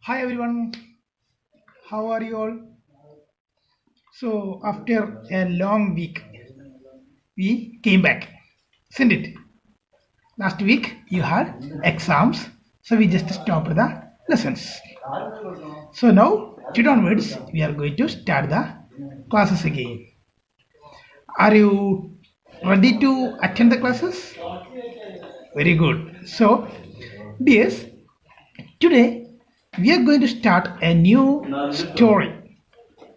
Hi everyone, how are you all? So, after a long week, we came back, isn't it? Last week you had exams, so we just stopped the lessons. So, now, today onwards, we are going to start the classes again. Are you ready to attend the classes? Very good. So, dears, today we are going to start a new story.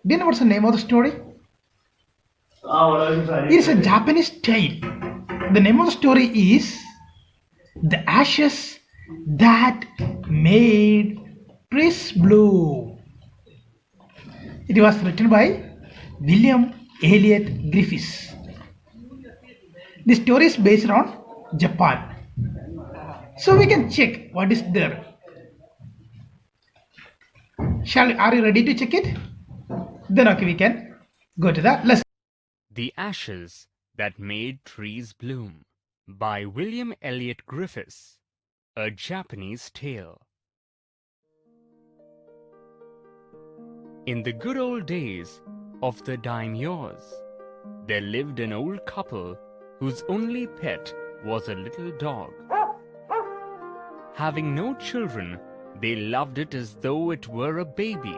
Do you know what's the name of the story? It is a Japanese tale. The name of the story is The Ashes That Made Trees Blue. It was written by William Elliot Griffiths. The story is based on Japan. So we can check what is there. Are you ready to check it? Then okay, we can go to the lesson. The Ashes That Made Trees Bloom by William Elliot Griffiths, a Japanese tale. In the good old days of the daimyos, there lived an old couple whose only pet was a little dog. Having no children, they loved it as though it were a baby.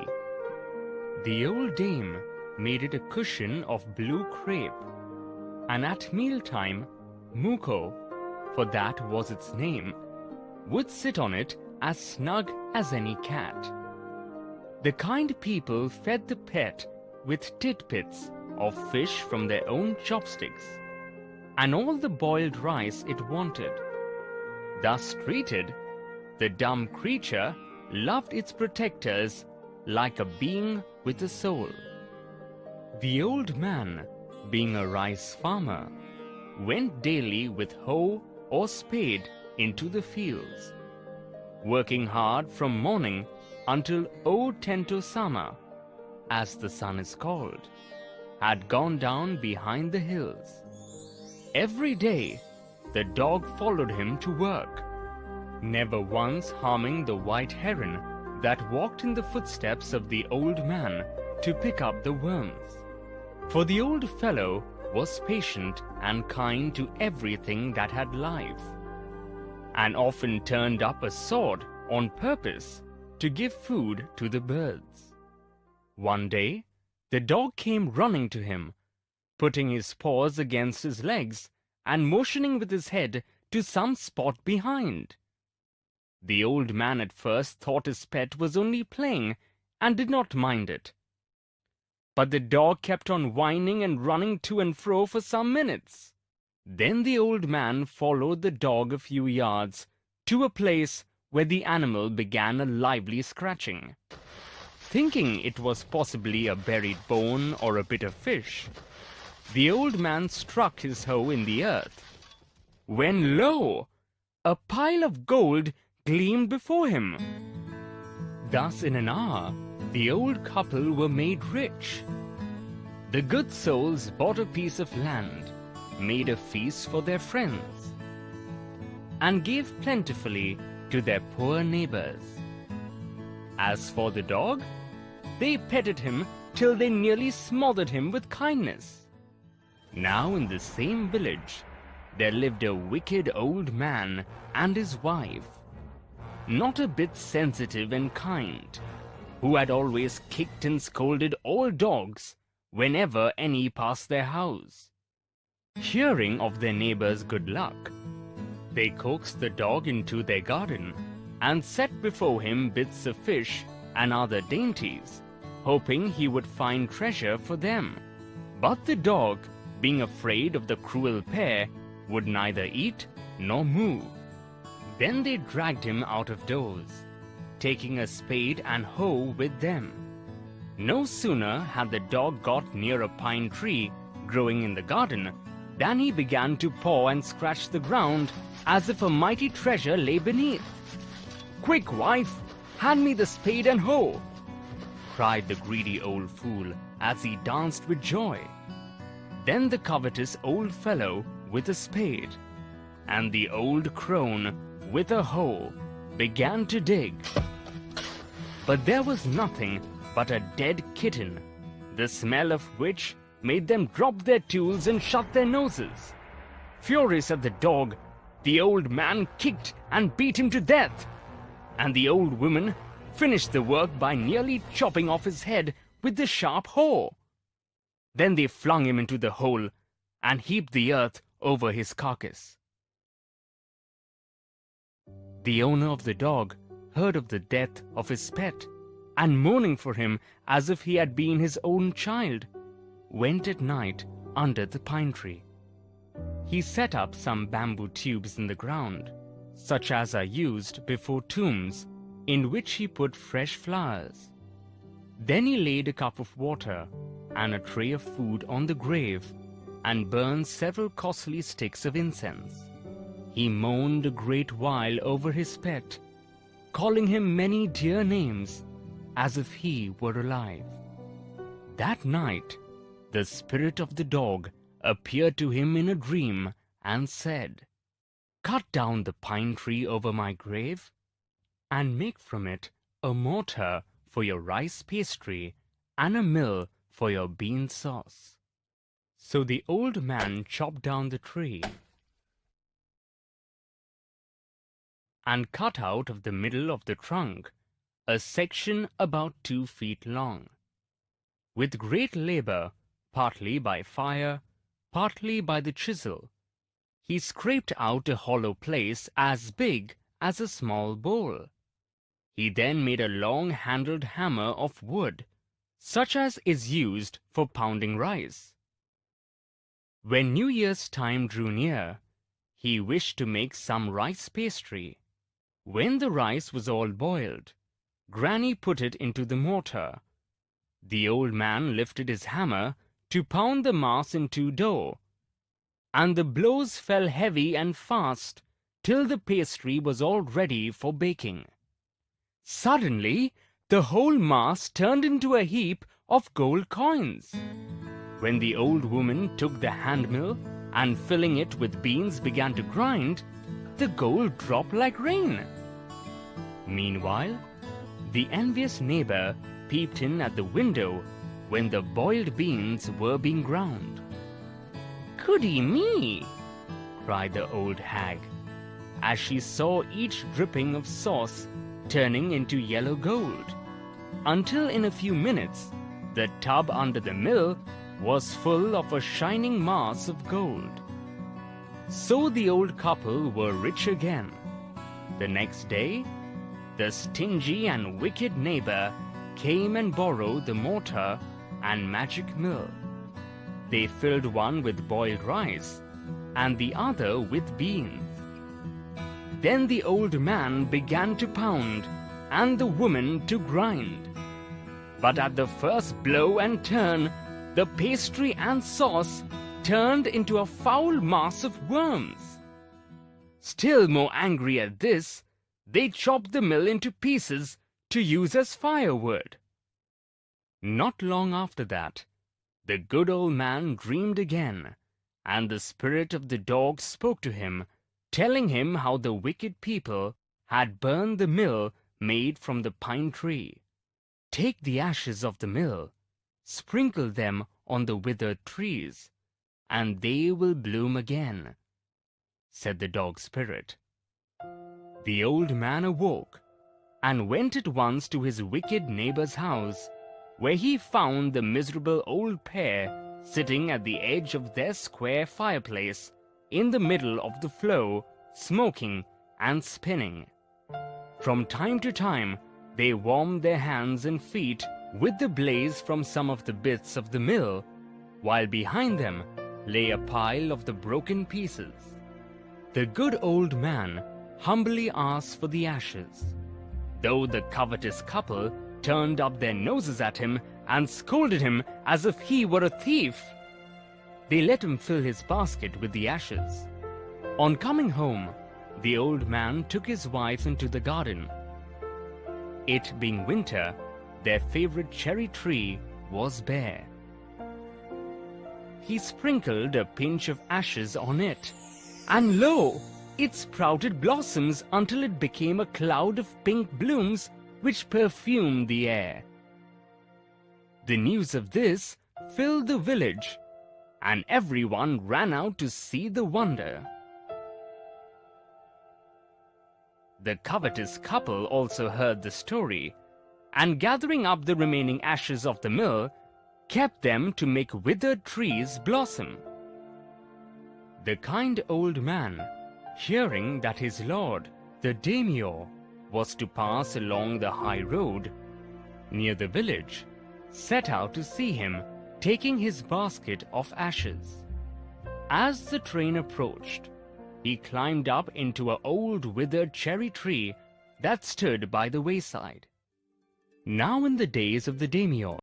The old dame made it a cushion of blue crepe, and at mealtime, Muko, for that was its name, would sit on it as snug as any cat. The kind people fed the pet with tidbits of fish from their own chopsticks, and all the boiled rice it wanted. Thus treated, the dumb creature loved its protectors like a being with a soul. The old man, being a rice farmer, went daily with hoe or spade into the fields, working hard from morning until O Tento-sama, as the sun is called, had gone down behind the hills. Every day, the dog followed him to work, never once harming the white heron that walked in the footsteps of the old man to pick up the worms. For the old fellow was patient and kind to everything that had life, and often turned up a sword on purpose to give food to the birds. One day, the dog came running to him, putting his paws against his legs and motioning with his head to some spot behind. The old man at first thought his pet was only playing and did not mind it. But the dog kept on whining and running to and fro for some minutes. Then the old man followed the dog a few yards to a place where the animal began a lively scratching. Thinking it was possibly a buried bone or a bit of fish, the old man struck his hoe in the earth, when lo! A pile of gold gleamed before him. Thus in an hour, the old couple were made rich. The good souls bought a piece of land, made a feast for their friends, and gave plentifully to their poor neighbors. As for the dog, they petted him till they nearly smothered him with kindness. Now in the same village, there lived a wicked old man and his wife, not a bit sensitive and kind, who had always kicked and scolded all dogs whenever any passed their house. Hearing of their neighbor's good luck, they coaxed the dog into their garden and set before him bits of fish and other dainties, hoping he would find treasure for them. But the dog, being afraid of the cruel pair, would neither eat nor move. Then they dragged him out of doors, taking a spade and hoe with them. No sooner had the dog got near a pine tree growing in the garden than he began to paw and scratch the ground as if a mighty treasure lay beneath. "Quick, wife, hand me the spade and hoe!" cried the greedy old fool as he danced with joy. Then the covetous old fellow with a spade, and the old crone with a hoe began to dig. but there was nothing but a dead kitten, the smell of which made them drop their tools and shut their noses. Furious at the dog, the old man kicked and beat him to death, and the old woman finished the work by nearly chopping off his head with the sharp hoe. Then they flung him into the hole and heaped the earth over his carcass. The owner of the dog heard of the death of his pet, and mourning for him as if he had been his own child, went at night under the pine tree. He set up some bamboo tubes in the ground, such as are used before tombs, in which he put fresh flowers. Then he laid a cup of water and a tray of food on the grave, and burned several costly sticks of incense. He mourned a great while over his pet, calling him many dear names, as if he were alive. That night, the spirit of the dog appeared to him in a dream and said, "Cut down the pine tree over my grave, and make from it a mortar for your rice pastry and a mill for your bean sauce." So the old man chopped down the tree and cut out of the middle of the trunk a section about 2 feet long. With great labor, partly by fire, partly by the chisel, he scraped out a hollow place as big as a small bowl. He then made a long-handled hammer of wood, such as is used for pounding rice. When New Year's time drew near, he wished to make some rice pastry. When the rice was all boiled, Granny put it into the mortar. The old man lifted his hammer to pound the mass into dough, and the blows fell heavy and fast till the pastry was all ready for baking. Suddenly, the whole mass turned into a heap of gold coins. When the old woman took the hand mill and filling it with beans began to grind, the gold dropped like rain. Meanwhile, the envious neighbor peeped in at the window when the boiled beans were being ground. "Goody me!" cried the old hag, as she saw each dripping of sauce turning into yellow gold, until in a few minutes the tub under the mill was full of a shining mass of gold. So the old couple were rich again. The next day, the stingy and wicked neighbor came and borrowed the mortar and magic mill. They filled one with boiled rice and the other with beans. Then the old man began to pound and the woman to grind. But at the first blow and turn, the pastry and sauce turned into a foul mass of worms. Still more angry at this, they chopped the mill into pieces to use as firewood. Not long after that, the good old man dreamed again, and the spirit of the dog spoke to him, telling him how the wicked people had burned the mill made from the pine tree. "Take the ashes of the mill, sprinkle them on the withered trees, and they will bloom again," said the dog spirit. The old man awoke and went at once to his wicked neighbor's house, where he found the miserable old pair sitting at the edge of their square fireplace in the middle of the floor, smoking and spinning. From time to time, they warmed their hands and feet with the blaze from some of the bits of the mill, while behind them lay a pile of the broken pieces. The good old man humbly asked for the ashes, though the covetous couple turned up their noses at him and scolded him as if he were a thief. They let him fill his basket with the ashes. On coming home, the old man took his wife into the garden. It being winter, their favorite cherry tree was bare. He sprinkled a pinch of ashes on it, and lo! It sprouted blossoms until it became a cloud of pink blooms which perfumed the air. The news of this filled the village, and everyone ran out to see the wonder. The covetous couple also heard the story, and gathering up the remaining ashes of the mill, kept them to make withered trees blossom. The kind old man, hearing that his lord, the daimyo, was to pass along the high road near the village, set out to see him, taking his basket of ashes. As the train approached, he climbed up into an old withered cherry tree that stood by the wayside. Now in the days of the daimyo,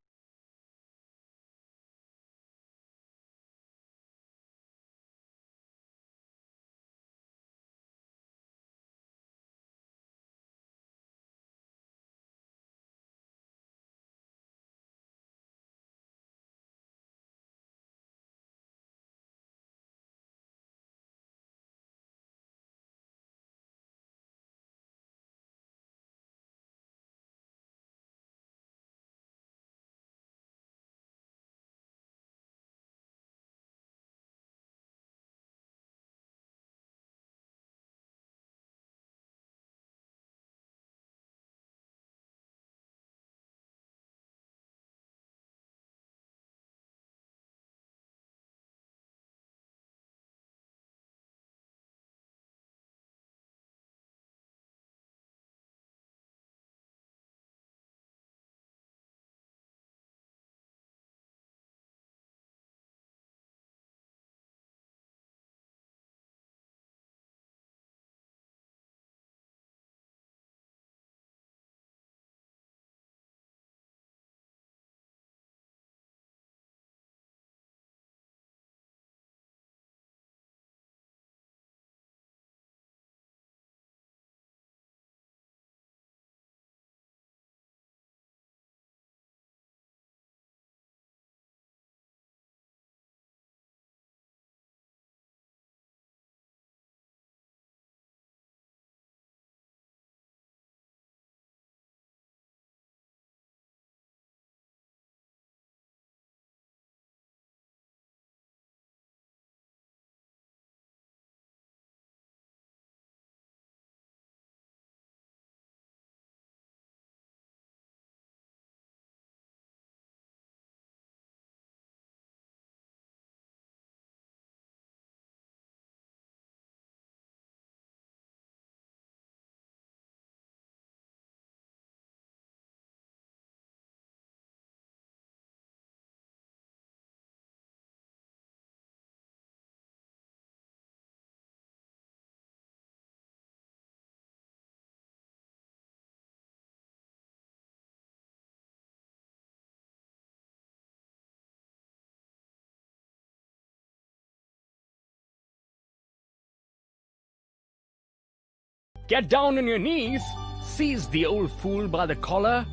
"Get down on your knees!" seized the old fool by the collar,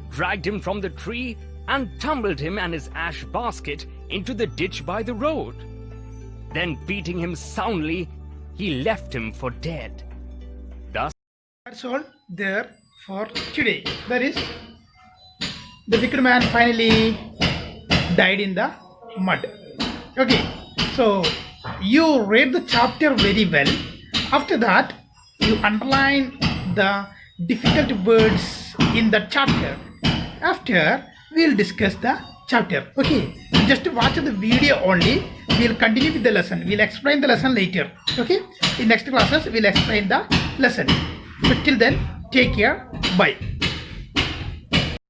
dragged him from the tree, and tumbled him and his ash basket into the ditch by the road. Then, beating him soundly, he left him for dead. Thus, That's all there for today. That is, the wicked man finally died in the mud. Okay, so you read the chapter very well. After that, you underline the difficult words in the chapter. After, we'll discuss the chapter. Okay, just watch the video only. We'll continue with the lesson. We'll explain the lesson later. Okay, in next classes, we'll explain the lesson. But till then, take care. Bye.